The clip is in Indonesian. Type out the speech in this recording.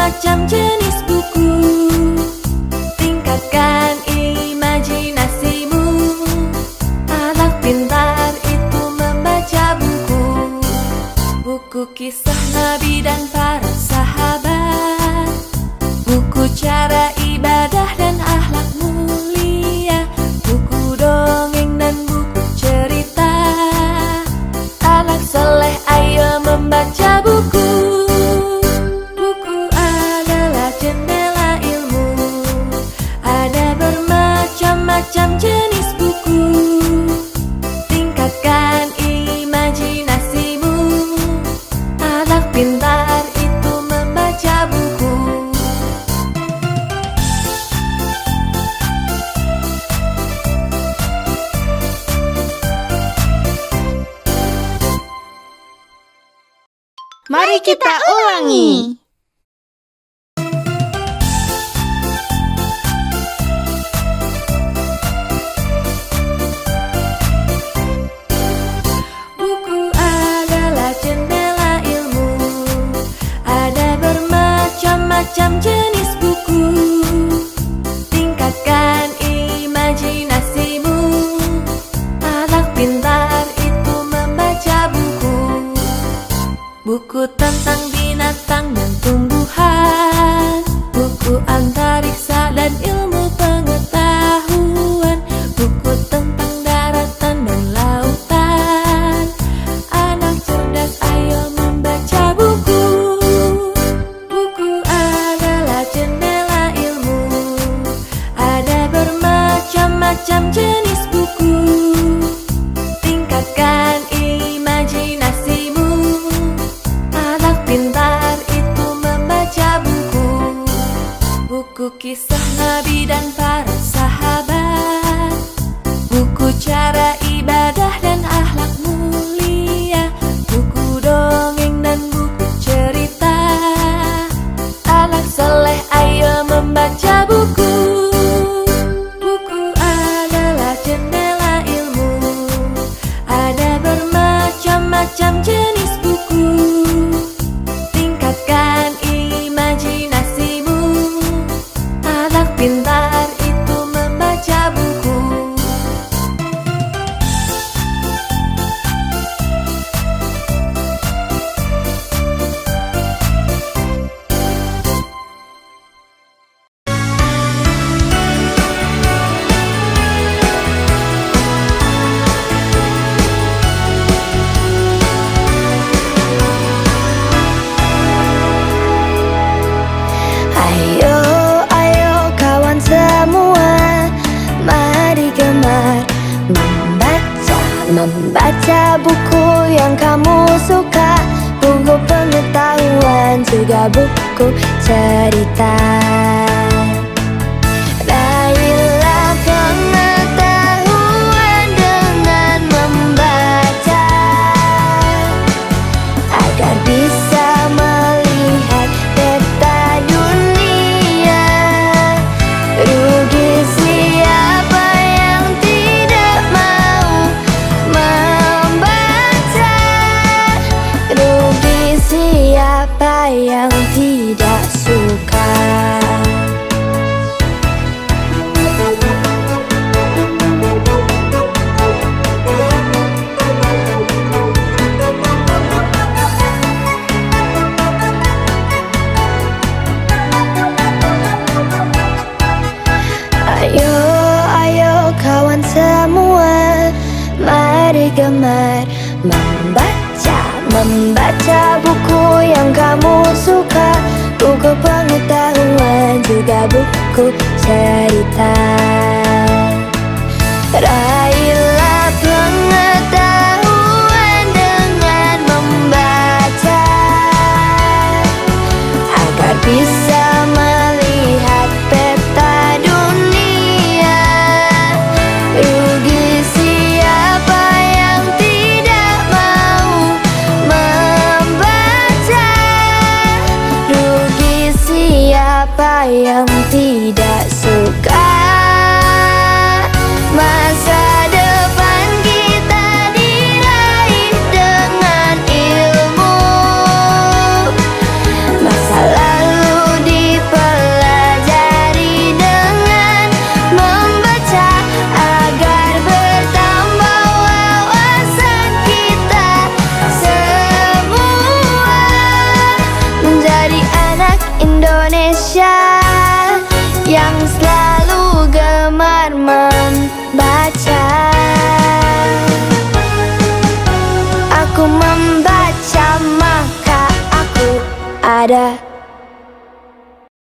macam-macam jenis buku. Tingkatkan imajinasimu. Anak pintar itu membaca buku. Buku kisah Nabi dan para sahabat. Buku cara ibadah dan akhlak mulia. Buku dongeng dan buku cerita. Anak soleh ayo membaca buku. Buku adalah jendela ilmu. Ada bermacam-macam jenis buku. Tingkatkan imajinasimu. Anak pintar itu membaca buku. Mari kita ulangi. Buku adalah jendela ilmu. Ada bermacam-macam jenis buku. Tingkatkan imajinasimu. Anak pintar itu membaca buku. Buku tentang binatang dan tumbuhan. Buku antariksa dan ilmu pengetahuan. Buku tentang daratan dan lautan. Anak cerdas ayo membaca buku. Buku adalah jendela ilmu. Ada bermacam-macam jenis buku. Tingkatkan imajinasimu. Anak pintar itu membaca buku. Buku kisah Nabi dan para sahabat. Buku cara ibadah dan akhlak mulia. Buku dongeng dan buku cerita. Anak soleh ayo membaca buku. Buku adalah jendela ilmu. Ada bermacam-macam jenis buku. Tingkatkan imajinasimu. Anak pintar itu membaca buku. Ayo, ayo kawan semua, mari gemar membaca. Membaca buku yang kamu suka. Buku pengetahuan juga buku cerita. Raihlah pengetahuan dengan membaca, agar bisa melihat peta dunia. Rugi siapa yang tidak mau membaca. Rugi siapa yang tidak suka. Ayo, ayo kawan semua, mari gemar membaca. Membaca buku yang kamu suka. Buku pengetahuan juga buku cerita. Raihlah pengetahuan dengan membaca, agar bisa melihat peta dunia. Rugi siapa yang tidak mau membaca. Rugi siapa yang tidak suka. Masa depan kita diraih dengan ilmu. Masa lalu Indonesia yang selalu gemar membaca. Aku membaca maka aku ada.